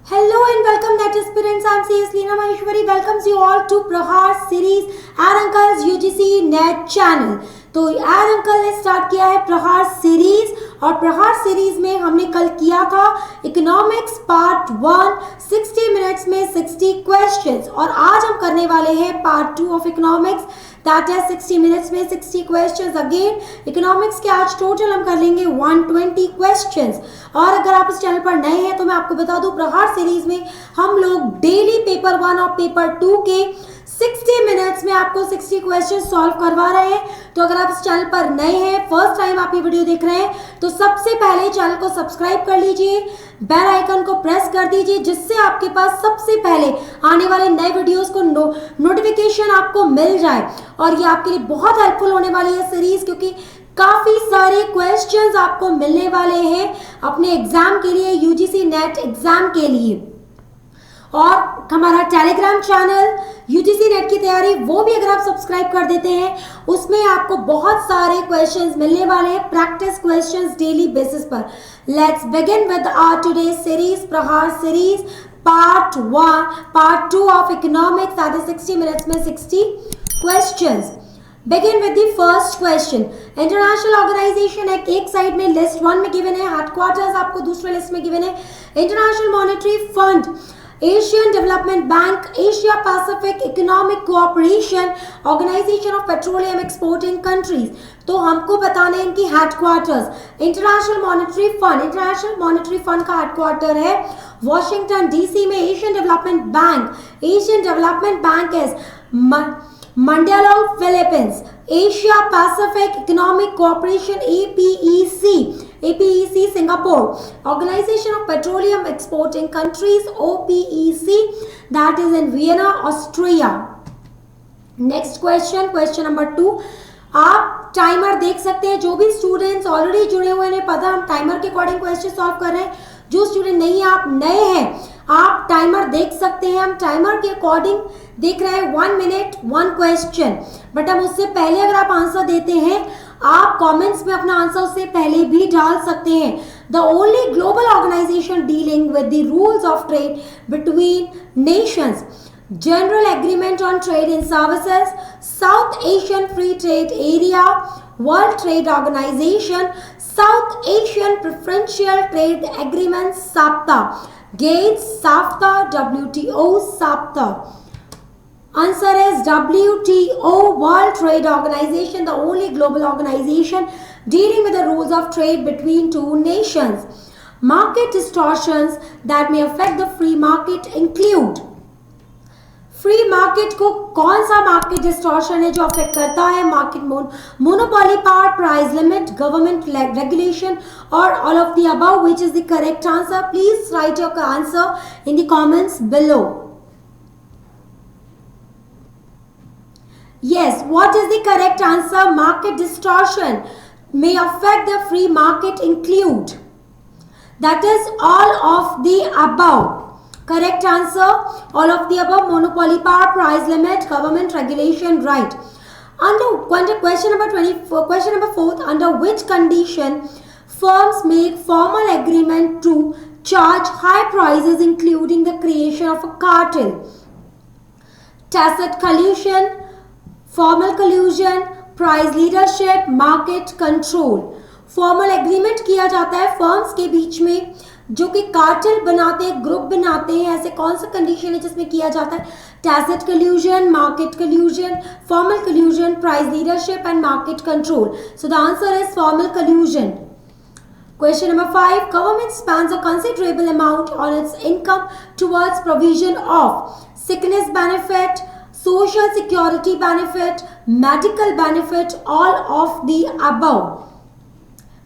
Hello and welcome that aspirants. I'm CS Leena Maheshwari welcomes you all to Prahar series Air Uncle's UGC Net channel. तो air uncle ने start किया है प्रहार series और प्रहार series में हमने कल किया था इकोनॉमिक्स पार्ट 1 60 मिनट्स में 60 क्वेश्चंस और आज हम करने वाले हैं पार्ट 2 ऑफ इकोनॉमिक्स दैट है 60 मिनट्स में 60 क्वेश्चंस। अगेन इकोनॉमिक्स के आज टोटल हम कर लेंगे 120 क्वेश्चंस। और अगर आप इस चैनल पर नए हैं तो मैं आपको बता दूं प्रहार सीरीज में हम लोग डेली पेपर 1 और पेपर 2 के 60 मिनट्स में आपको 60 क्वेश्चन सॉल्व करवा रहे हैं। तो अगर आप इस चैनल पर नए हैं, फर्स्ट टाइम आप ये वीडियो देख रहे हैं, तो सबसे पहले चैनल को सब्सक्राइब कर लीजिए, बेल आइकन को प्रेस कर दीजिए जिससे आपके पास सबसे पहले आने वाले नए वीडियोस को नोटिफिकेशन आपको मिल जाए। और ये आपके लिए बहुत हेल्पफुल होने वाली है सीरीज क्योंकि काफी सारे क्वेश्चंस आपको मिलने वाले हैं अपने एग्जाम के लिए, यूजीसी नेट एग्जाम के लिए। और हमारा टेलीग्राम चैनल यूजीसी नेट की तैयारी वो भी अगर आप सब्सक्राइब कर देते हैं उसमें आपको बहुत सारे क्वेश्चंस मिलने वाले हैं, प्रैक्टिस क्वेश्चंस डेली बेसिस पर। Let's begin with our today series Prahaar series part 2 of economics that is 60 minutes में 60 questions. Begin with the first question. International organisation है, एक साइड में लिस्ट 1 में गिवन है, हेडक्वार्टर्स आपको दूसरे लिस्ट में गिवन है। International Monetary Fund, Asian Development Bank, Asia Pacific Economic Cooperation, Organisation of Petroleum Exporting Countries. तो हमको बताने हैं इनकी हेडक्वार्टर्स। इंटरनेशनल मॉनेटरी फंड का हेडक्वार्टर है वॉशिंगटन डीसी में। Asian Development Bank is Mandalong, Philippines. Asia Pacific Economic Cooperation APEC Singapore. Organization of Petroleum Exporting Countries OPEC that is in Vienna, Austria. Next question number 2. आप timer देख सकते हैं, जो भी students already जुड़े हुए हैं पता हम टाइमर के अकॉर्डिंग क्वेश्चन सॉल्व कर रहे हैं। जो स्टूडेंट नहीं है, आप नए हैं, आप टाइमर देख सकते हैं, हम टाइमर के अकॉर्डिंग देख रहे हैं 1 मिनट 1 क्वेश्चन। बट हम उससे पहले अगर आप आंसर देते हैं आप कमेंट्स में अपना आंसर उससे पहले भी डाल सकते हैं। The only global organisation dealing with the rules of trade between nations, General Agreement on Trade in Services, South Asian Free Trade Area, World Trade Organization, South Asian Preferential Trade Agreement SAFTA, GATE, SAFTA, WTO, SAFTA. Answer is WTO, World Trade Organization, the only global organization dealing with the rules of trade between two nations. Market distortions that may affect the free market include, free market को कौन सा market distortion है जो affect करता है? Market monopoly power, price limit, government regulation और all of the above. Which is the correct answer? Please write your answer in the comments below. Yes, what is the correct answer? Market distortion may affect the free market include. That is all of the above. Correct answer, all of the above. Monopoly power, price limit, government regulation, right. Under question number 24, question number 4, under which condition firms make formal agreement to charge high prices including the creation of a cartel? Tacit collusion, formal collusion, price leadership, market control. Formal agreement किया जाता है firms के बीच में जो कि cartel बनाते हैं, group बनाते हैं। ऐसे कौन सा कंडीशन है जिसमें किया जाता है? Tacit कल्यूजन, market कल्यूजन, formal कल्यूजन, price leadership and market control. So the answer is formal कल्यूजन। Question number 5. Government spends a considerable amount on its income towards provision of sickness benefit, social security benefit, medical benefit, all of the above.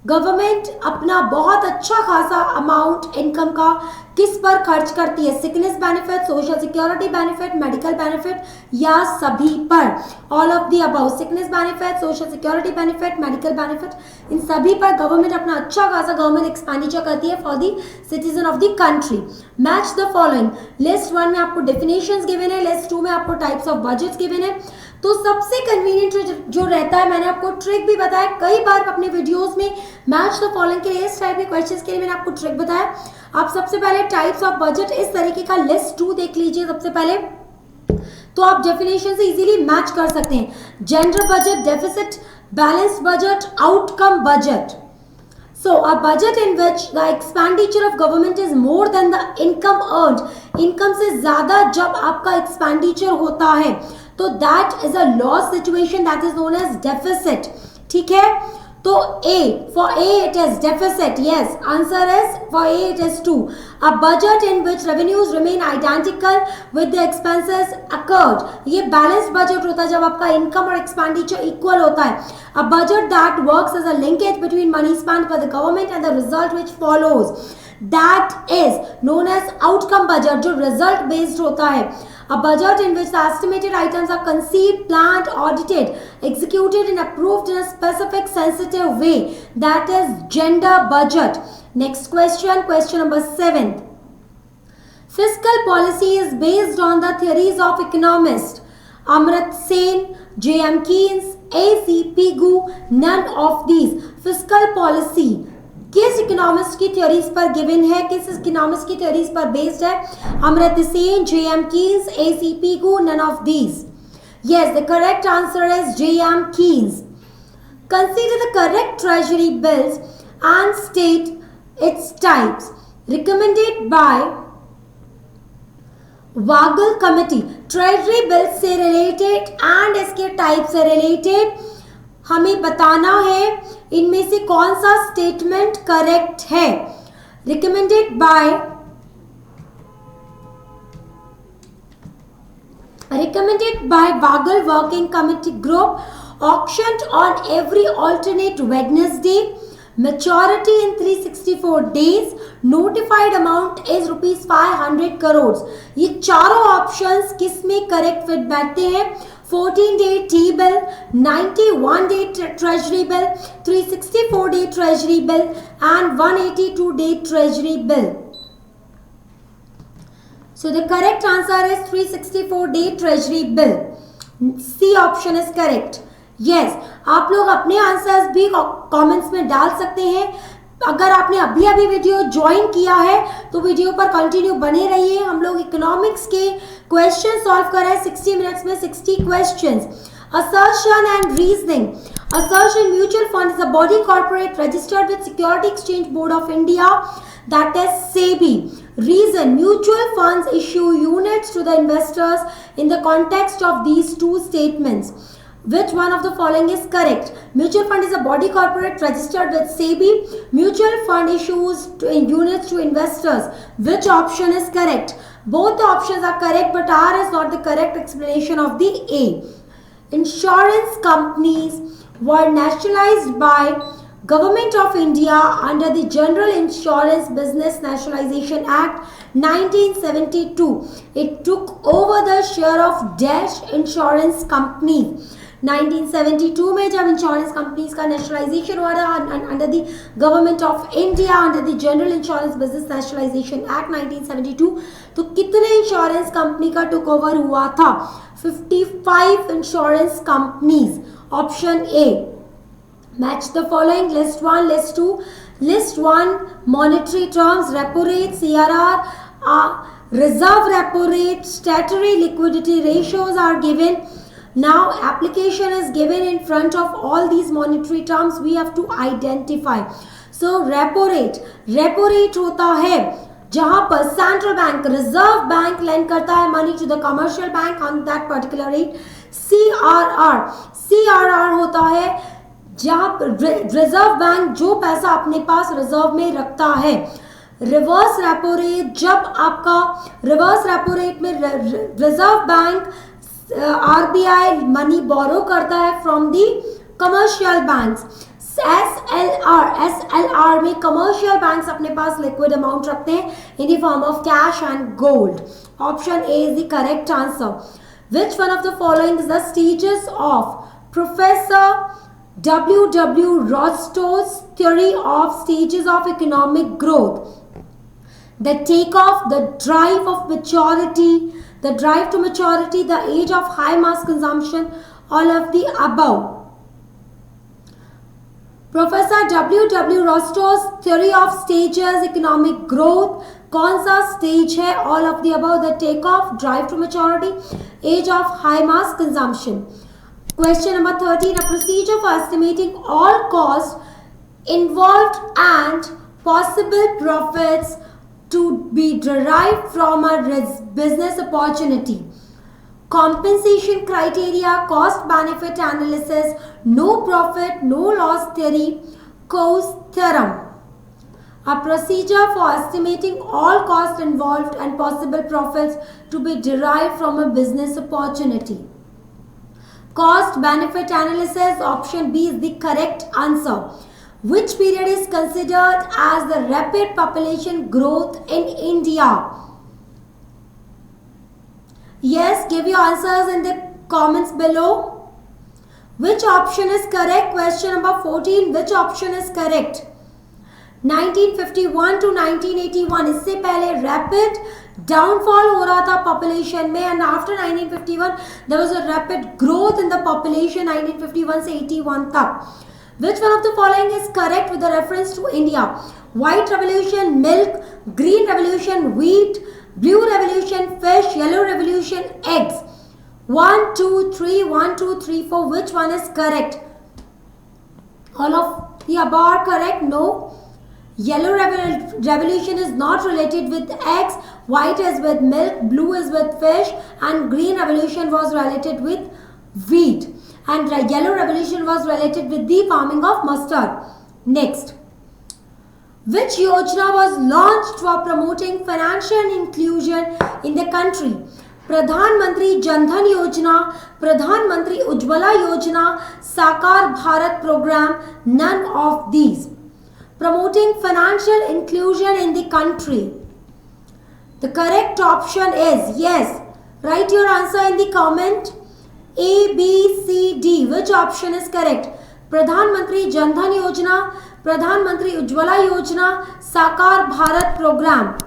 Government अपना बहुत अच्छा खासा amount income का किस पर खर्च करती है? Sickness benefit, social security benefit, medical benefit या सभी पर? All of the above. Sickness benefit, social security benefit, medical benefit, इन सभी पर गवर्नमेंट अपना अच्छा खासा गवर्नमेंट एक्सपेंडिचर करती है for the citizen of the country. Match the following. List 1 में आपको डेफिनेशंस गिवन है, लिस्ट 2 में आपको टाइप्स ऑफ बजट्स गिवन है। तो सबसे कन्वीनियंट जो रहता है, मैंने आपको ट्रिक भी बताया कई बार अपने वीडियोस में, मैच द फॉलोइंग के लिए, इस टाइप के क्वेश्चंस के लिए मैंने आपको ट्रिक बताया। आप सबसे पहले टाइप्स ऑफ बजट इस तरीके का लिस्ट 2 देख लीजिए सबसे पहले, तो आप डेफिनेशन से इजीली मैच कर सकते हैं। General budget, deficit, balanced budget, outcome budget. So a budget in which the expenditure of government is more than the income earned, income से ज़्यादा जब आपका expenditure होता है तो that is a loss situation, that is known as deficit। ठीक है, तो A, for A it is deficit, yes, answer is for A it is 2। A budget in which revenues remain identical with the expenses occurred, ये balanced budget होता है जब आपका income और expenditure equal होता है। A budget that works as a linkage between money spent by the government and the result which follows, that is known as outcome budget, जो result based होता है। A budget in which the estimated items are conceived, planned, audited, executed and approved in a specific sensitive way, that is gender budget। Next question, question number 7। Fiscal policy is based on the theories of economists Amartya Sen, J.M. Keynes, A.C. Pigou, none of these। Fiscal policy किस economist की theories पर given है, किस economist की theories पर based है? Amartya Sen, J.M. Keynes, A.C. Pigou, none of these। Yes, the correct answer is J.M. Keynes। Consider the correct treasury bills and state its types recommended by Vaghul committee. Treasury bills से related and इसके type से related हमें बताना है इनमें से कौन सा स्टेटमेंट करेक्ट है। Recommended by Vaghul working committee group, auctioned on every alternate Wednesday, maturity in 364 days, notified amount is ₹500 crores। ये चारों ऑप्शंस किस में करेक्ट फिट बैठते हैं? 14-day T-bill, 91-day treasury bill, 364-day treasury bill and 182-day treasury bill। So the correct answer is 364-day treasury bill। C option is correct। Yes, आप लोग अपने answers भी कमेंट्स में डाल सकते हैं। अगर आपने अभी अभी वीडियो ज्वाइन किया है तो वीडियो पर कंटिन्यू बने रहिए। हम लोग इकोनॉमिक्स के क्वेश्चन सॉल्व कर रहे हैं 60 मिनट्स में 60 questions. Assertion and reasoning। Assertion mutual fund is a body corporate registered with Security Exchange Board of India, that is SEBI। Reason, mutual funds issue units to the investors in the context of these two statements। Which one of the following is correct? Mutual fund is a body corporate registered with SEBI. Mutual fund issues units to investors. Which option is correct? Both the options are correct, but R is not the correct explanation of the A। Insurance companies were nationalized by Government of India under the General Insurance Business Nationalization Act 1972। It took over the share of Dash insurance companies। 1972 में जब insurance companies का nationalisation हुआ था under the government of India under the general insurance business nationalisation act 1972, तो कितने insurance company का took over हुआ था? 55 insurance companies. Option A. Match the following, list 1, list 2। List 1 monetary terms, repo rate, CRR, reserve repo rate, statutory liquidity ratios are given। Now application is given in front of all these monetary terms, we have to identify। So repo rate होता है जहां पर central bank, Reserve Bank lend करता है money to the commercial bank on that particular rate. CRR होता है जहां पर रिजर्व बैंक जो पैसा अपने पास रिजर्व में रखता है। रिवर्स रेपो रेट, जब आपका रिवर्स रेपो रेट में Reserve Bank RBI money borrow करता है from the commercial banks. SLR में कमर्शियल बैंक्स अपने पास लिक्विड अमाउंट रखते हैं in the form of cash and gold. Option A is the correct answer. Which one of the following is the stages of professor W.W. Rostow's theory of stages of economic growth? The takeoff, the drive of maturity, the drive to maturity, the age of high mass consumption, all of the above? Professor W. Rostow's theory of stages economic growth, कौन सा stage है? All of the above, the take off, drive to maturity, age of high mass consumption. Question number 13, a procedure for estimating all costs involved and possible profits to be derived from a business opportunity. Compensation criteria, cost benefit analysis, no profit, no loss theory, Coase theorem. A procedure for estimating all costs involved and possible profits to be derived from a business opportunity. Cost benefit analysis, option B is the correct answer. Which period is considered as the rapid population growth in India? Yes, give your answers in the comments below. Which option is correct? Question number 14, which option is correct? 1951 to 1981, इससे पहले rapid downfall हो रहा था population में, and after 1951 there was a rapid growth in the population 1951 से 81 तक. Which one of the following is correct with the reference to India? White revolution, milk; green revolution, wheat; blue revolution, fish; yellow revolution, eggs. 1, 2, 3, 1, 2, 3, 4. Which one is correct? All of the above are correct. No. Yellow revolution is not related with eggs, white is with milk, blue is with fish, and green revolution was related with wheat, and yellow revolution was related with the farming of mustard. Next, which yojana was launched for promoting financial inclusion in the country? Pradhan Mantri Jan Dhan Yojana, Pradhan Mantri Ujjwala Yojana, Sakar Bharat Program, none of these. Promoting financial inclusion in the country. The correct option is yes. Write your answer in the comment. A, B, C, D. Which option is correct? Pradhan Mantri Jan Dhan Yojana, Pradhan Mantri Ujjwala Yojana, Sakar Bharat Program.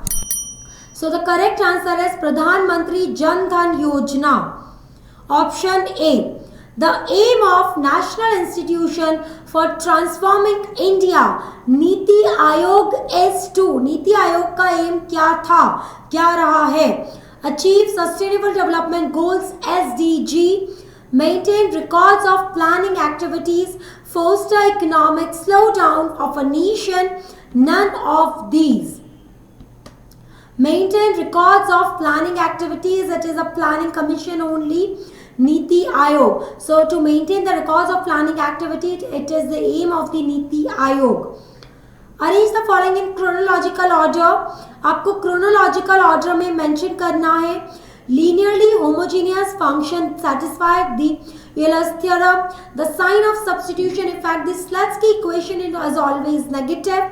So the correct answer is Pradhan Mantri Jan Dhan Yojana. Option A. The aim of National Institution for Transforming India, NITI Aayog is to, NITI Aayog का M क्या था, क्या रहा है? Achieve Sustainable Development Goals SDG, maintain records of planning activities, foster economic slowdown of a nation, none of these. Maintain records of planning activities, it is a planning commission only. Niti Aayog. So to maintain the records of planning activity, it is the aim of the Niti Aayog. Arrange the following in chronological order. आपको chronological order में mention करना है. Linearly homogeneous function satisfied the Euler's theorem. The sign of substitution effect, the Slutsky equation is always negative.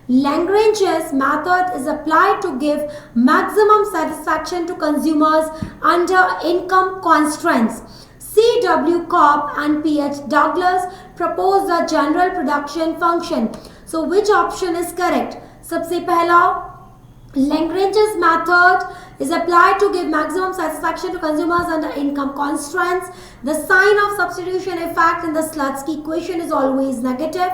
Lagrange's method is applied to give maximum satisfaction to consumers under income constraints. C.W. Cobb and P.H. Douglas proposed the general production function. So which option is correct? सबसे पहला, Lagrange's method is applied to give maximum satisfaction to consumers under income constraints. The sign of substitution effect in the Slutsky equation is always negative.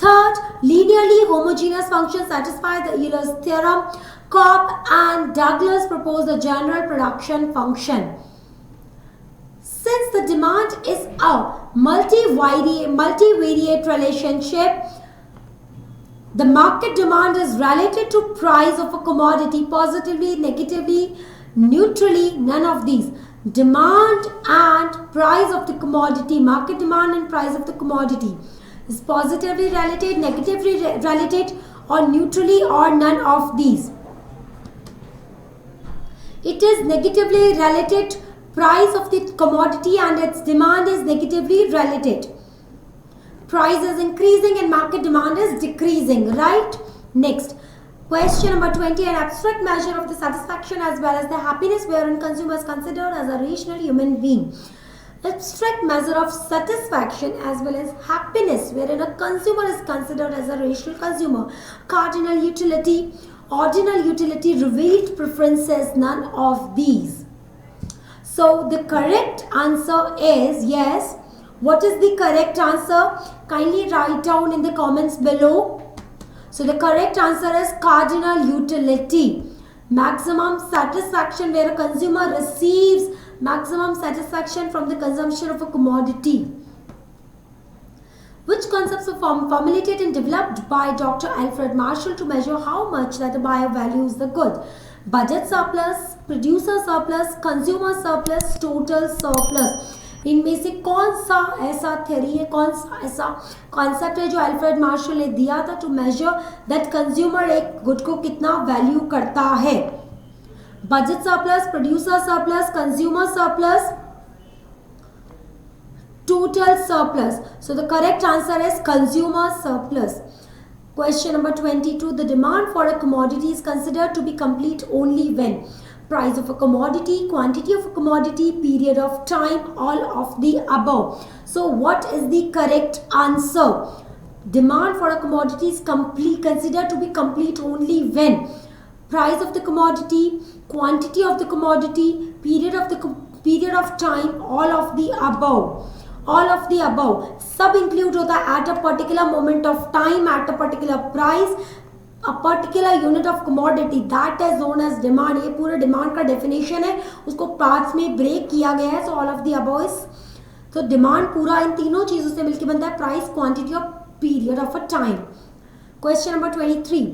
Third, linearly homogeneous functions satisfy the Euler's theorem. Cobb and Douglas proposed the general production function. Since the demand is a multivariate relationship, the market demand is related to price of a commodity positively, negatively, neutrally, none of these. Demand and price of the commodity, market demand and price of the commodity is positively related, negatively related, or neutrally, or none of these. It is negatively related, price of the commodity and its demand is negatively related. Price is increasing and market demand is decreasing, right? Next, question number 20, an abstract measure of the satisfaction as well as the happiness wherein consumer is considered as a rational human being. Abstract measure of satisfaction as well as happiness wherein a consumer is considered as a rational consumer. Cardinal utility, ordinal utility, revealed preferences, none of these. So the correct answer is yes. What is the correct answer? Kindly write down in the comments below. So the correct answer is cardinal utility. Maximum satisfaction, where a consumer receives maximum satisfaction from the consumption of a commodity. Which concepts were formulated and developed by Dr. Alfred Marshall to measure how much that a buyer values the good? Budget surplus, producer surplus, consumer surplus, total surplus. इनमें से कौन सा ऐसा theory है, कौन सा ऐसा concept है जो अल्फ्रेड मार्शल ने दिया था टू मेजर दैट कंज्यूमर एक गुड को कितना वैल्यू करता है? Budget surplus, producer surplus, consumer surplus, total surplus. So the correct answer is consumer surplus. Question number 22. The demand for a commodity is considered to be complete only when price of a commodity, quantity of a commodity, period of time, all of the above. So what is the correct answer? Demand for a commodity is considered to be complete only when price of the commodity, quantity of the commodity, period of time, all of the above. All of the above. सब include होता है at a particular moment of time, at a particular price, a particular unit of commodity, that is known as demand. ये पूरा demand का definition है, उसको parts में break किया गया है. So all of the above is, तो डिमांड पूरा इन तीनों चीजों से मिलकर बनता है प्राइस, क्वांटिटी और period of a time. Question number 23.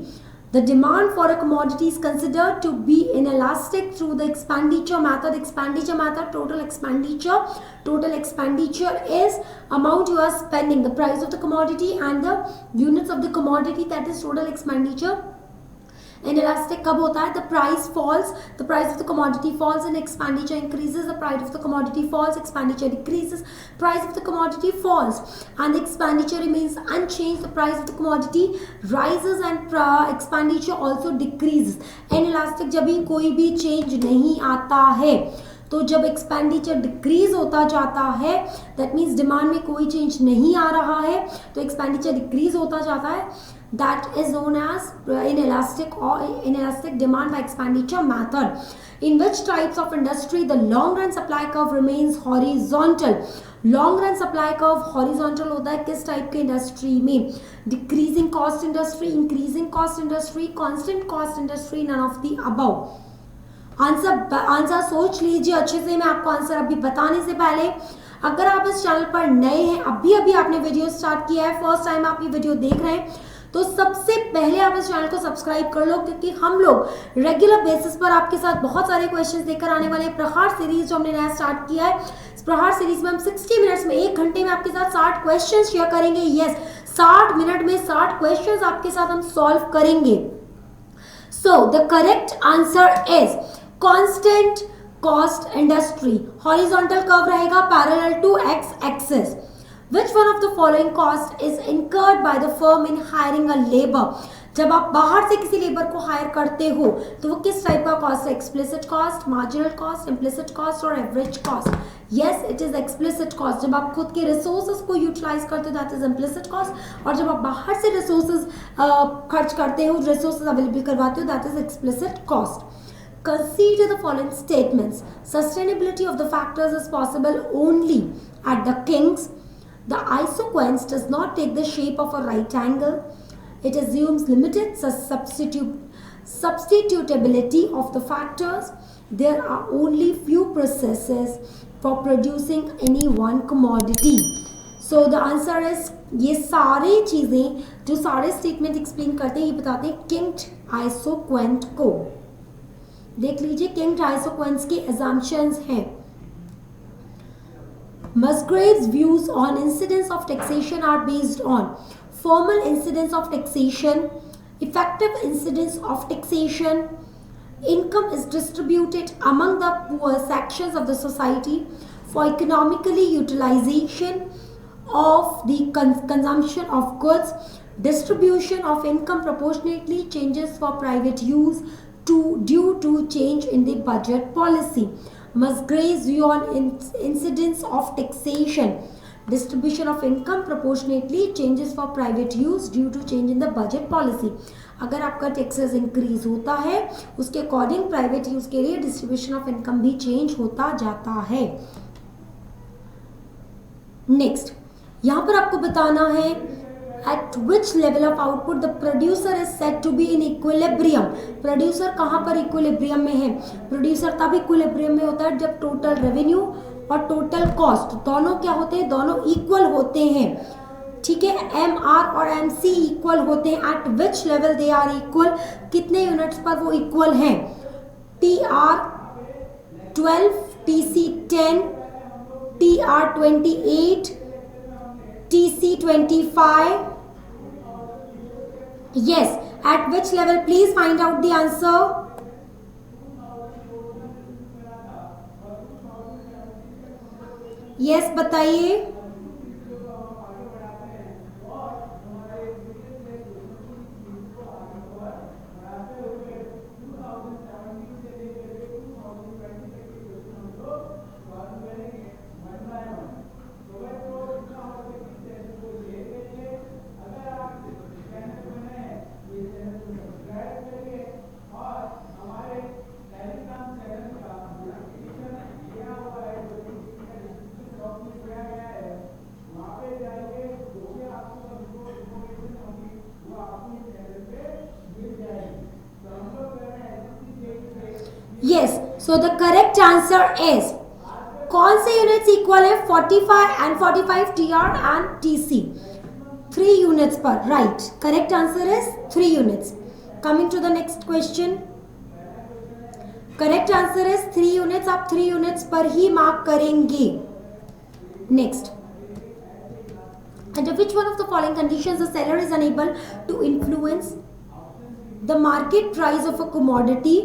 The demand for a commodity is considered to be inelastic through the expenditure method. Expenditure method, total expenditure. Total expenditure is amount you are spending, the price of the commodity and the units of the commodity, that is total expenditure. Inelastic कब होता है? The price falls, the price of the commodity falls and expenditure increases. The price of the commodity falls, expenditure decreases. Price of the commodity falls and the expenditure remains unchanged. The price of the commodity rises and expenditure also decreases. Inelastic जब भी कोई भी change नहीं आता है, तो जब expenditure decrease होता जाता है, दैट मीन्स डिमांड में कोई चेंज नहीं आ रहा है, तो एक्सपेंडिचर डिक्रीज होता जाता है. That is known as inelastic or inelastic demand by expenditure method. In which types of industry the long run supply curve remains horizontal? Long run supply curve horizontal होता है किस टाइप के industry में? Decreasing cost industry, increasing cost industry, constant cost industry, none of the above. Answer सोच लीजिए अच्छे से. मैं आपको आंसर अभी बताने से पहले, अगर आप इस चैनल पर नए हैं, अभी आपने वीडियो स्टार्ट किया है, फर्स्ट टाइम आप ये वीडियो देख रहे हैं, तो सबसे पहले आप इस चैनल को सब्सक्राइब कर लो, क्योंकि हम लोग रेगुलर बेसिस पर आपके साथ बहुत सारे क्वेश्चंस लेकर आने वाले हैं. प्रहार सीरीज जो हमने नया स्टार्ट किया है, इस प्रहार सीरीज में हम 60 मिनट्स में, 1 घंटे में आपके साथ 60 क्वेश्चन शेयर करेंगे. यस, 60 मिनट में 60 क्वेश्चन आपके साथ हम सॉल्व करेंगे. So the correct answer is constant cost industry. Horizontal curve रहेगा parallel to x axis. Which one of the following cost is incurred by the firm in hiring a labor? जब आप बाहर से किसी लेबर को higher करते हो तो वो किस टाइप का कॉस्ट है? Explicit cost, marginal cost, implicit cost और average cost. Yes, it is explicit cost. जब आप खुद के रिसोर्सेज को यूटिलाइज करते हो दैट इज इम्प्लिसिट कॉस्ट, और जब आप बाहर से रिसोर्सेज खर्च करते हो, रिसोर्सेज अवेलेबल करवाते हो, that is explicit cost. Consider the following statements. Sustainability of the factors is possible only at the kings. The isoquants does not take the shape of a right angle. It assumes limited substitutability of the factors. There are only few processes for producing any one commodity. So the answer is, ये सारे चीज़ें जो सारे statement explain करते हैं, ये बताते हैं किंग्ड आइसोक्वेंट को. देख लीजिए, किंग्ड आइसोक्वेंट्स के assumptions हैं. Musgrave's views on incidence of taxation are based on formal incidence of taxation, effective incidence of taxation, income is distributed among the poor sections of the society for economically utilization of the consumption of goods, distribution of income proportionately changes for private use due to change in the budget policy. Musgrave's view on incidence of taxation, distribution of income proportionately changes for private use due to change in the budget policy. अगर आपका taxes increase होता है उसके according private use के लिए distribution of income भी change होता जाता है। नेक्स्ट यहां पर आपको बताना है at which level of output the producer is said to be in equilibrium। Producer कहां पर इक्विलिब्रियम में है? प्रोड्यूसर तब इक्विलिब्रियम में होता है जब टोटल रेवेन्यू और टोटल कॉस्ट दोनों क्या होते हैं? दोनों इक्वल होते हैं। ठीक है, एम आर और एम सी इक्वल होते हैं। At which level they are equal, कितने यूनिट्स पर वो इक्वल हैं? T R 12, T C 10, T R 28, T C 25। Yes, at which level? Please find out the answer. Yes, बताइए। Yes, so the correct answer is कौन से units equal है? 45 and 45 TR and TC 3 units पर, right. Correct answer is 3 units. Coming to the next question, correct answer is 3 units. आप 3 units पर ही mark करेंगे। Next, under which one of the following conditions the seller is unable to influence the market price of a commodity?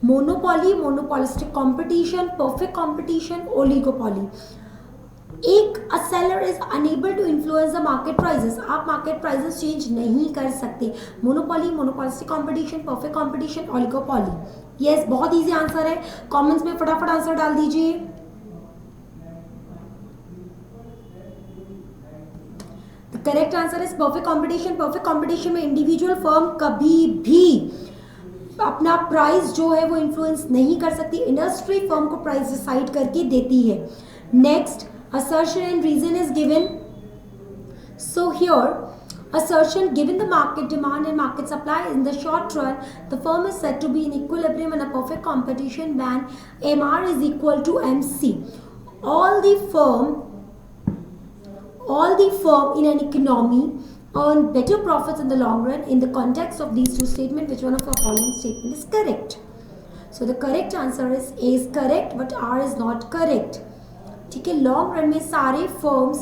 Monopoly, monopolistic competition, perfect competition, oligopoly. एक seller is unable to influence the market prices. आप market prices change नहीं कर सकते। Monopoly, monopolistic competition, perfect competition, oligopoly. Yes, बहुत easy answer है। Comments में फटाफट answer डाल दीजिए। Correct answer is perfect competition. Perfect competition में इंडिविजुअल फर्म कभी भी अपना प्राइस जो है वो इन्फ्लुएंस नहीं कर सकती। इंडस्ट्री फर्म को प्राइस डिसाइड करके देती है। Next, assertion and reason is given. So here, assertion, given the market demand and market supply in the short run, the firm is said to be in equilibrium and a perfect competition when MR is equal to MC. All the firm in an economy earn better profits in the long run. In the context of these two statements, which one of the following statement is correct? So the correct answer is A is correct, but R is not correct. ठीक है, long run में सारे firms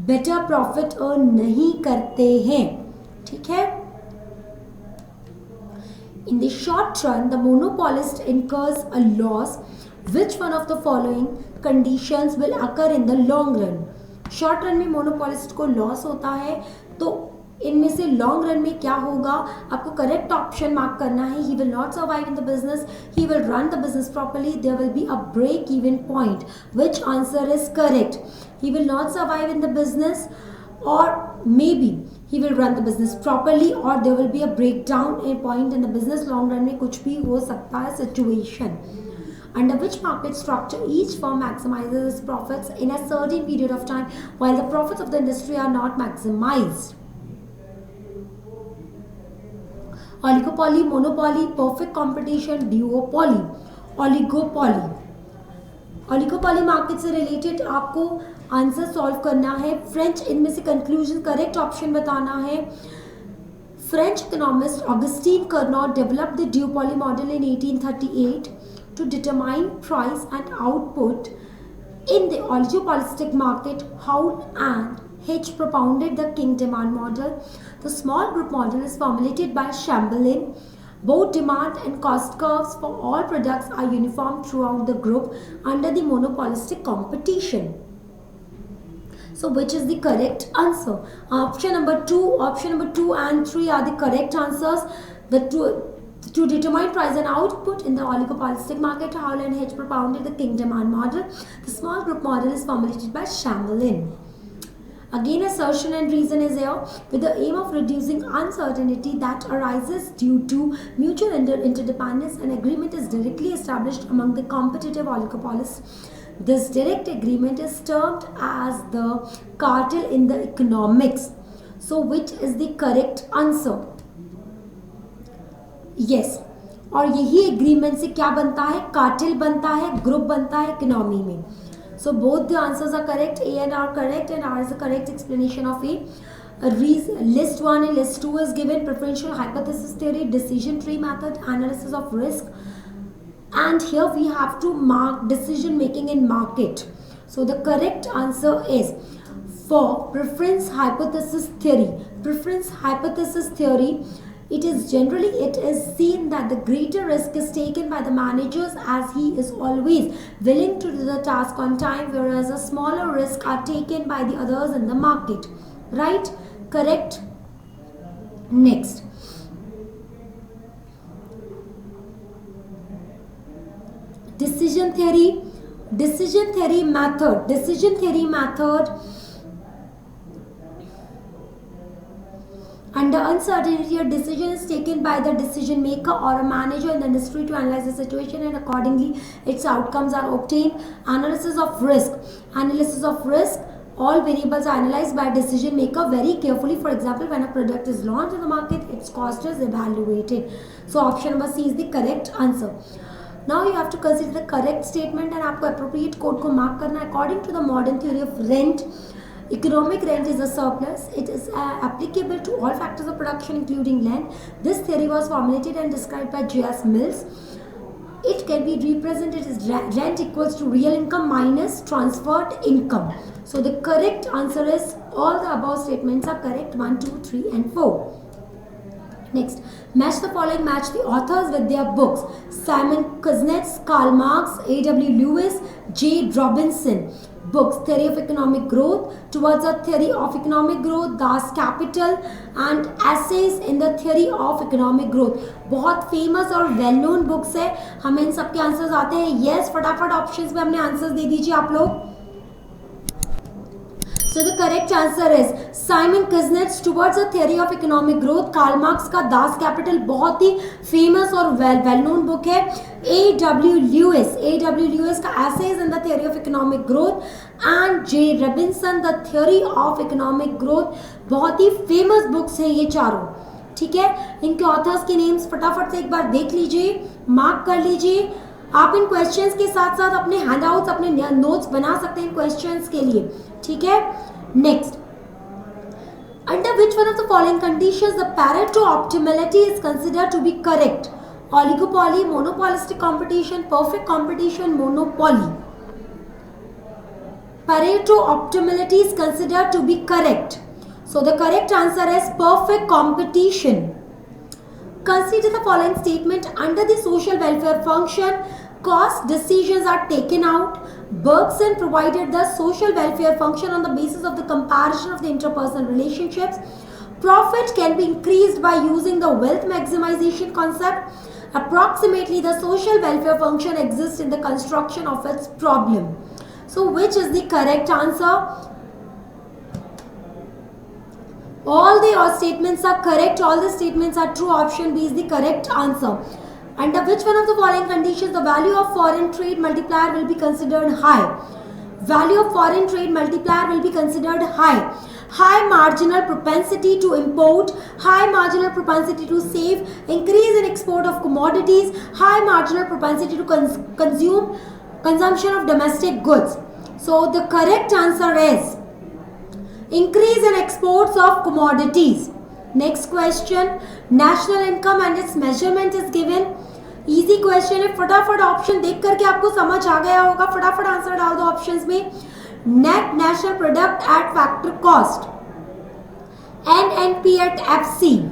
better profit earn नहीं करते हैं। ठीक है, in the short run the monopolist incurs a loss. Which one of the following conditions will occur in the long run? Short run में मोनोपोलिस्ट को लॉस होता है, तो इनमें से लॉन्ग रन में क्या होगा? आपको करेक्ट ऑप्शन मार्क करना है। He will not survive in the business, he will run the business properly, there will be a break even point. Which answer is correct? He will not survive in the business, और maybe he will run the business properly, और there will be a break down a point in the business. Long run में कुछ भी हो सकता है situation. Under which market structure each firm maximizes its profits in a certain period of time while the profits of the industry are not maximized? Oligopoly, monopoly, perfect competition, duopoly, oligopoly. Oligopoly market से related आपको answer solve करना है। French, इनमें से conclusion correct option बताना है। French economist Augustin Carnot developed the duopoly model in 1838 to determine price and output in the oligopolistic market. Howe and H propounded the king demand model. The small group model is formulated by Chamberlain. Both demand and cost curves for all products are uniform throughout the group under the monopolistic competition. So which is the correct answer? Option number 2 and 3 are the correct answers. To determine price and output in the oligopolistic market, Howell and H propounded the king demand model. The small group model is formulated by Chamberlain. Again, assertion and reason is here with the aim of reducing uncertainty that arises due to mutual interdependence. An agreement is directly established among the competitive oligopolists. This direct agreement is termed as the cartel in the economics. So, which is the correct answer? Yes. और यही agreement से क्या बनता है? Cartel बनता है, group बनता है इकोनॉमी में. So both the answers are correct. A and R correct, and R is the correct explanation of A. List 1 and list 2 is given. Preferential hypothesis theory, decision tree method, analysis of risk. And here we have to mark decision making in market. So the correct answer is for preference hypothesis theory. Preference hypothesis theory, it is seen that the greater risk is taken by the managers as he is always willing to do the task on time, whereas a smaller risk are taken by the others in the market. Right? Correct. Next. Decision theory method. Under uncertainty, a decision is taken by the decision maker or a manager in the industry to analyze the situation, and accordingly its outcomes are obtained. Analysis of risk. All variables are analyzed by a decision maker very carefully. For example, when a product is launched in the market, its cost is evaluated. So option number C is the correct answer. Now you have to consider the correct statement and आपको appropriate code को mark करना. According to the modern theory of rent, economic rent is a surplus. It is applicable to all factors of production including land. This theory was formulated and described by J.S. Mills. It can be represented as rent equals to real income minus transferred income. So the correct answer is all the above statements are correct. 1, 2, 3 and 4. Next, match the following. Match the authors with their books. Simon Kuznets, Karl Marx, A.W. Lewis, J. Robinson. Books: Theory of Economic Growth, Towards a Theory of Economic Growth, Das Kapital, and Essays in the Theory of Economic Growth. बहुत famous और well known books है. हमें इन सबके answers आते हैं. Yes, फटाफट options में हमने आंसर्स दे दीजिए आप लोग. So the correct answer is Simon Kuznets, Towards a Theory of Economic Growth. Karl Marx का Das Kapital बहुत ही फेमस और वेल नोन बुक है. A.W. Lewis का Essays in the Theory of Economic Growth and J. Robinson, The Theory of Economic Growth. बहुत ही famous books हैं ये चारों. ठीक है, इनके ऑथर्स के नेम्स फटाफट से एक बार देख लीजिए, मार्क कर लीजिए. आप इन क्वेश्चंस के साथ साथ अपने हैंडआउट्स, अपने नोट्स बना सकते हैं इन क्वेश्चंस के लिए. ठीक है. Next, under which one of the following conditions the Pareto optimality is considered to be correct? Oligopoly, monopolistic competition, perfect competition, monopoly. Pareto optimality is considered to be correct. So the correct answer is perfect competition. Consider the following statement. Under the social welfare function, cost decisions are taken out. Bergson provided the social welfare function on the basis of the comparison of the interpersonal relationships. Profit can be increased by using the wealth maximization concept. Approximately, the social welfare function exists in the construction of its problem. So, which is the correct answer? All the statements are correct. All the statements are true. Option B is the correct answer. Under which one of the following conditions the value of foreign trade multiplier will be considered high? Value of foreign trade multiplier will be considered high. High marginal propensity to import, high marginal propensity to save, increase in export of commodities, high marginal propensity to consumption of domestic goods. So the correct answer is increase in exports of commodities. Next question, national income and its measurement is given. Easy question है. फटाफट option देख करके आपको समझ आ गया होगा. फटाफट answer डाल दो ऑप्शंस में. Net national product at factor cost, NNP at FC,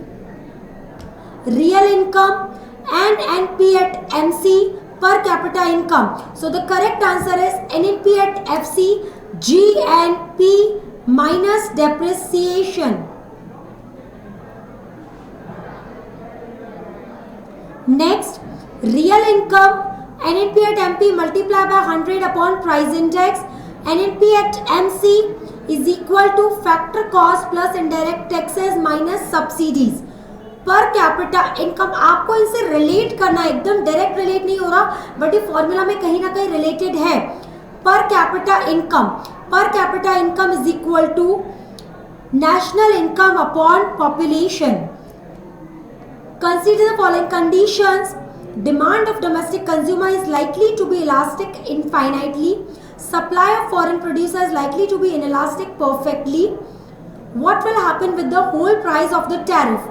real income, NNP at MC, per capita income. So the correct answer is NNP at FC, GNP minus depreciation. Next, real income, NNP at MP multiply by 100 upon price index. NNP at MC, is equal two factor cost plus indirect taxes minus subsidies. पर capita income आपको इनसे relate करना है, एकदम direct relate नहीं हो रहा but ये फॉर्मूला में कहीं ना कहीं रिलेटेड है। Per capita income is equal to national income upon population. Consider the following conditions. Demand of domestic consumer is likely to be elastic infinitely. Supply of foreign producer is likely to be inelastic perfectly. What will happen with the whole price of the tariff?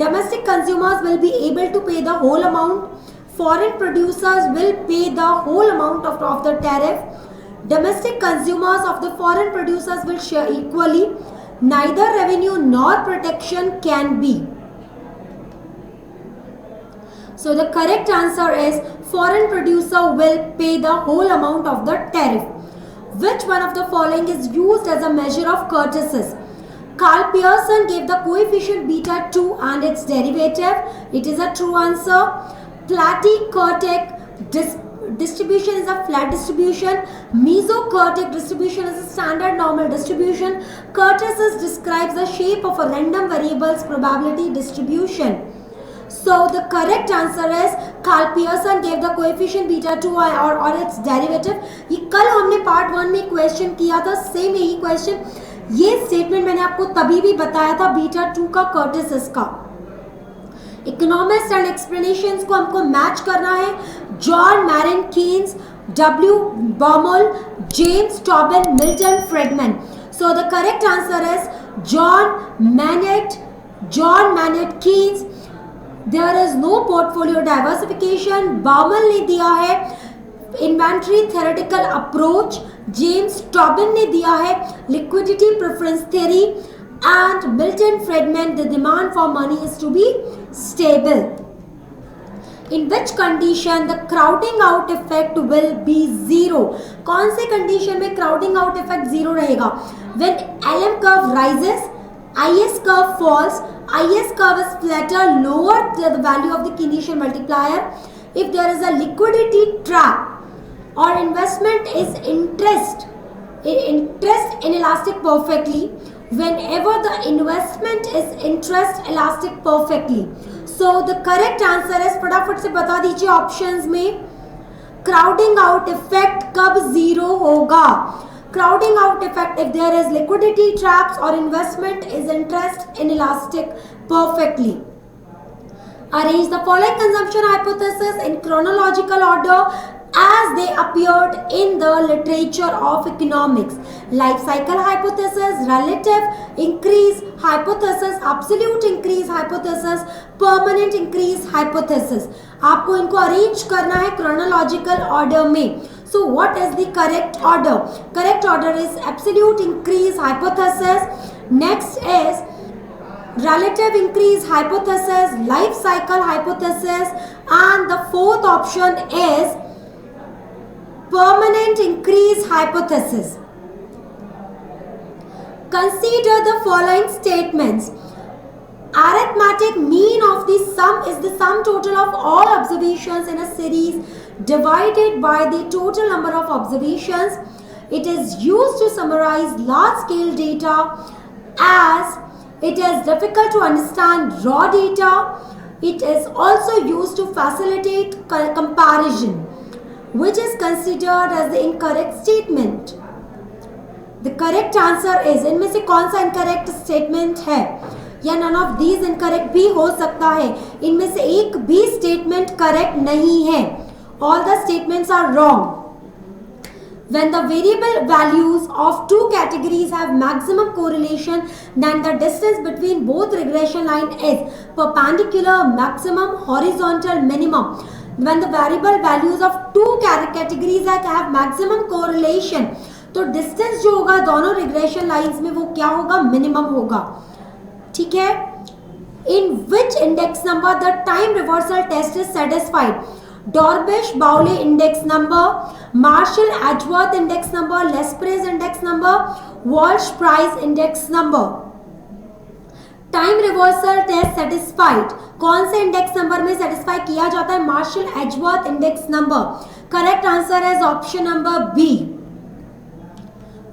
Domestic consumers will be able to pay the whole amount. Foreign producers will pay the whole amount of the tariff. Domestic consumers of the foreign producers will share equally. Neither revenue nor protection can be. So the correct answer is foreign producer will pay the whole amount of the tariff. Which one of the following is used as a measure of courtesies? Carl Pearson gave the coefficient beta 2 and its derivative. It is a true answer. Platy-Kurtic distribution is a flat distribution. Meso-Kurtic distribution is a standard normal distribution. Kurtosis describes the shape of a random variable's probability distribution. So the correct answer is Carl Pearson gave the coefficient beta 2 or its derivative. ये कल हमने part 1 में question किया था, same यही question. ये statement मैंने आपको तभी भी बताया था बीटा 2 का कर्टिसिस का। इकोनॉमिस्ट एंड एक्सप्लेनेशंस को हमको मैच करना है। John Maynard Keynes, W Baumol, James Tobin, Milton Friedman. So the correct answer is John Maynard Keynes. There is no portfolio diversification. Baumol ने दिया है inventory theoretical approach. James Tobin ने दिया है liquidity preference theory. And Milton Friedman, the demand for money is to be stable. In which condition the crowding out effect will be zero? कौन से condition में crowding out effect zero रहेगा? When LM curve rises, IS curve falls. IS curve is flatter, lower the value of the Keynesian multiplier. If there is a liquidity trap or investment is interest inelastic perfectly. Whenever the investment is interest elastic perfectly. So the correct answer is, फटाफट से बता दीजिए options में, crowding out effect कब zero होगा? Crowding out effect if there is liquidity traps or investment is interest inelastic perfectly. Arrange the following consumption hypothesis in chronological order as they appeared in the literature of economics. Life cycle hypothesis, relative increase hypothesis, absolute increase hypothesis, permanent increase hypothesis. आपको इनको arrange करना है chronological order में. So what is the correct order? Correct order is absolute increase hypothesis. Next is relative increase hypothesis, life cycle hypothesis, and the fourth option is permanent increase hypothesis. Consider the following statements. Arithmetic mean of the sum is the sum total of all observations in a series divided by the total number of observations. It is used to summarize large scale data as it is difficult to understand raw data. It is also used to facilitate comparison. Which is considered as the incorrect statement? The correct answer is, इनमें से कौन सा incorrect statement है? या none of these incorrect भी हो सकता है। इनमें से एक भी statement correct नहीं है। All the statements are wrong. When the variable values of two categories have maximum correlation, then the distance between both regression line is perpendicular, maximum, horizontal, minimum. When the variable values of two categories have maximum correlation, तो distance जो होगा दोनों regression lines में वो क्या होगा? Minimum होगा। ठीक है? In which index number the time reversal test is satisfied? Dorbish-Bowley index number, Marshall-Edgeworth index number, Lesperance index number, Walsh-Price index number. Time reversal test satisfied कौन से इंडेक्स नंबर में सेटिस्फाई किया जाता है? Marshall Edgeworth index number. Correct answer is option number B.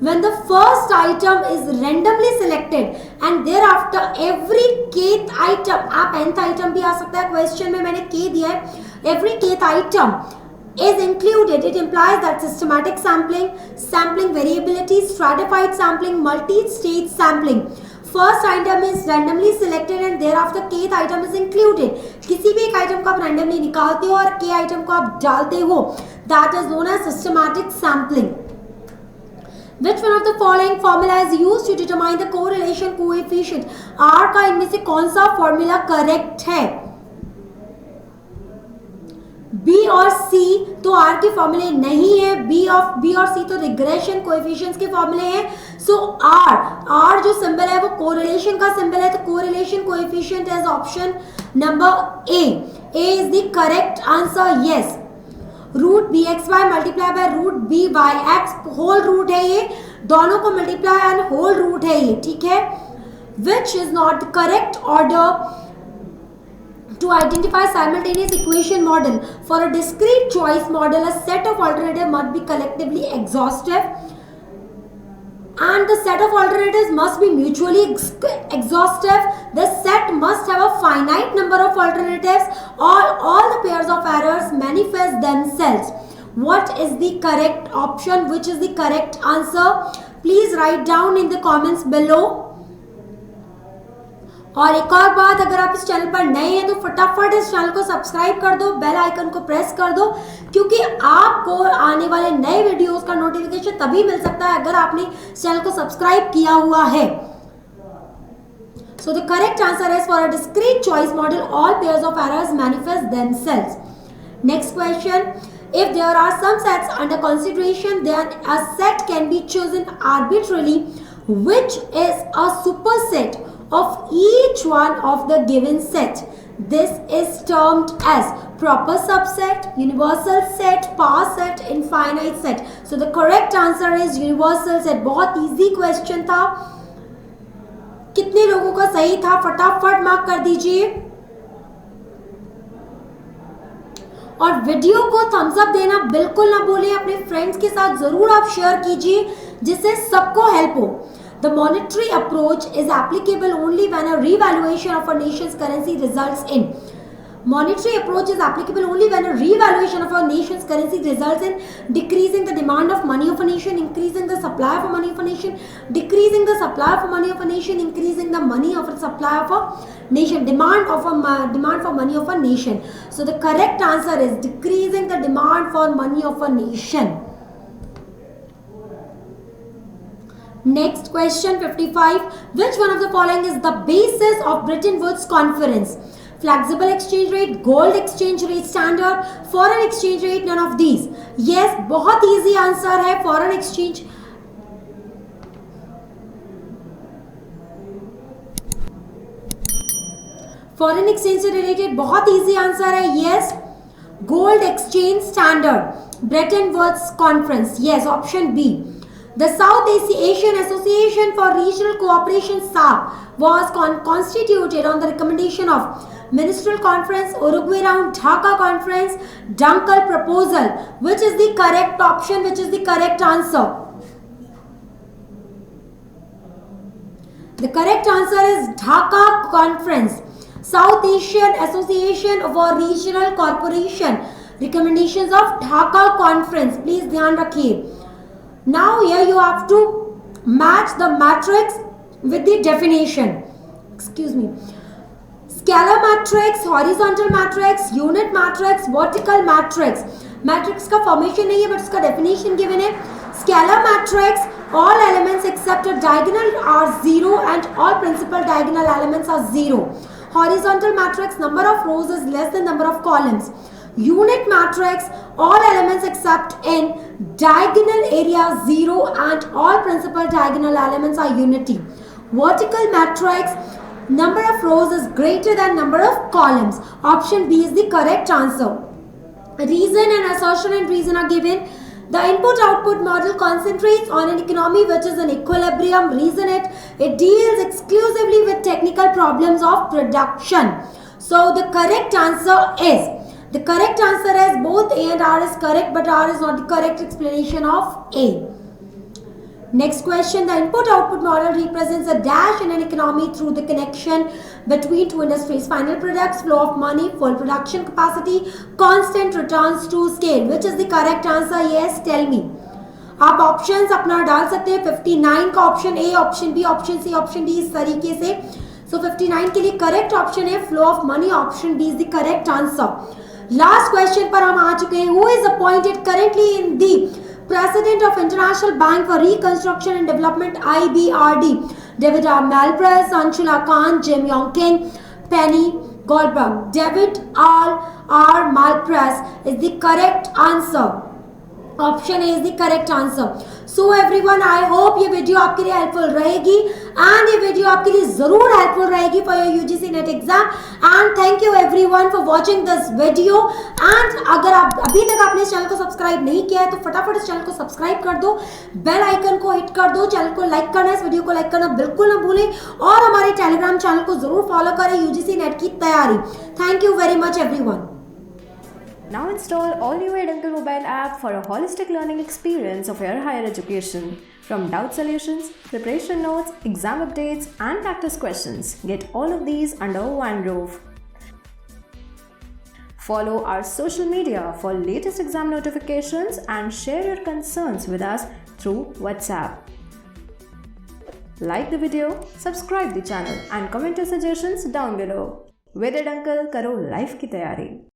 when the first item is randomly selected and thereafter every kth item, आप nth item भी आ सकता है, क्वेश्चन में मैंने k दिया है, every kth item is included, it implies that systematic sampling, sampling variability, stratified sampling, multi-stage sampling. First item is randomly selected and thereafter kth item is included. किसी भी एक item को आप randomly निकालते हो और k item को आप डालते हो, that is known as systematic sampling. Which one of the following formula is used to determine the correlation coefficient? R का इनमें से कौन सा फॉर्मूला करेक्ट है? B और C तो R के फॉर्मूले नहीं है, B और C तो रिग्रेशन कोएफिशिएंट्स के फॉर्मूले हैं. सो R जो सिंबल है वो कोरिलेशन का सिंबल है, तो correlation coefficient is option number A. A is the correct answer. Yes, root B X Y multiply by root B Y X, whole root है ये, दोनों को मल्टीप्लाई एंड होल रूट है ये, ठीक है. Which is not the correct order to identify simultaneous equation model for a discrete choice model? A set of alternatives must be collectively exhaustive and the set of alternatives must be mutually exhaustive. The set must have a finite number of alternatives or all the pairs of errors manifest themselves. What is the correct option? Which is the correct answer? Please write down in the comments below. और एक और बात, अगर आप इस channel पर नए हैं तो फटाफट इस चैनल को सब्सक्राइब कर दो, बेल आइकन को प्रेस कर दो, क्योंकि आपको आने वाले नए वीडियोस का नोटिफिकेशन तभी मिल सकता है अगर आपने इस चैनल को सब्सक्राइब किया हुआ है. सो the correct answer is for a discrete choice model all pairs of errors manifest themselves. Next question. If there are some sets under consideration, then a set can be chosen arbitrarily, which is a superset of each one of the given set. This is termed as proper subset, universal set, power set, infinite set. So the correct answer is universal set. बहुत easy question था. कितने लोगों का सही था? फटाफट mark कर दीजिए और वीडियो को थम्स अप देना बिल्कुल ना भूलें. अपने फ्रेंड्स के साथ जरूर आप शेयर कीजिए जिससे सबको हेल्प हो. The monetary approach is applicable only when a revaluation of a nation's currency results in. Monetary approach is applicable only when a revaluation of a nation's currency results in decreasing the demand of money of a nation, increasing the supply of money of a nation, decreasing the supply of money of a nation, increasing the money of a supply of a nation, demand for money of a nation. So the correct answer is decreasing the demand for money of a nation. Next question 55. Which one of the following is the basis of Bretton Woods Conference? Flexible exchange rate, gold exchange rate standard, foreign exchange rate, none of these. Yes, बहुत easy answer है foreign exchange. Foreign exchange से related बहुत easy answer है. Yes, gold exchange standard, Bretton Woods Conference. Yes, option B. The South Asian Association for Regional Cooperation (SAARC) was constituted on the recommendation of Ministerial Conference, Uruguay Round, Dhaka Conference, Dunkel Proposal. Which is the correct option? Which is the correct answer? The correct answer is Dhaka Conference. South Asian Association for Regional Cooperation. Recommendations of Dhaka Conference. Please ध्यान रखिए. Now here you have to match the matrix with the definition. Excuse me. Scalar matrix, horizontal matrix, unit matrix, vertical matrix. Matrix का formation नहीं है but उसका definition given है. Scalar matrix, all elements except a diagonal are 0 and all principal diagonal elements are 0. Horizontal matrix, number of rows is less than number of columns. Unit matrix, all elements except in diagonal area 0 and all principal diagonal elements are unity. Vertical matrix, number of rows is greater than number of columns. Option B is the correct answer. Reason and assertion and reason are given. The input-output model concentrates on an economy which is in equilibrium. Reason it deals exclusively with technical problems of production. So the correct answer is, the correct answer is both A and R is correct, but R is not the correct explanation of A. Next question, the input-output model represents a dash in an economy through the connection between two industries. Final products, flow of money, full production capacity, constant returns to scale. Which is the correct answer? Yes, tell me. आप options अपना डाल सकते हैं 59 का option A, option B, option C, option D, इस तरीके से. So 59 के लिए करेक्ट ऑप्शन है flow of money, option D is the correct answer. Last question पर हम आ चुके हैं. Who is appointed currently in the President of International Bank for Reconstruction and Development IBRD? David R. Malpass, Anshula Khan, Jim Yong Kim, Penny Goldberg. David R. Malpass is the correct answer. Option A is the correct answer. So everyone, I hope ये video आपके लिए helpful रहेगी and ये video आपके लिए जरूर helpful रहेगी for your UGC net exam. And thank you everyone for watching this video. And अगर आप अभी तक आपने इस चैनल को सब्सक्राइब नहीं किया है तो फटाफट इस चैनल को सब्सक्राइब कर दो, बेल आइकन को हिट कर दो, चैनल को लाइक करना, इस वीडियो को लाइक करना बिल्कुल ना भूलें और हमारे टेलीग्राम चैनल को जरूर फॉलो करें यूजीसी नेट की तैयारी. Thank you very much everyone. Now install all new Eduncle mobile app for a holistic learning experience of your higher education. From doubt solutions, preparation notes, exam updates, and practice questions, get all of these under one roof. Follow our social media for latest exam notifications and share your concerns with us through WhatsApp. Like the video, subscribe the channel, and comment your suggestions down below. With Eduncle, karo life ki tayari.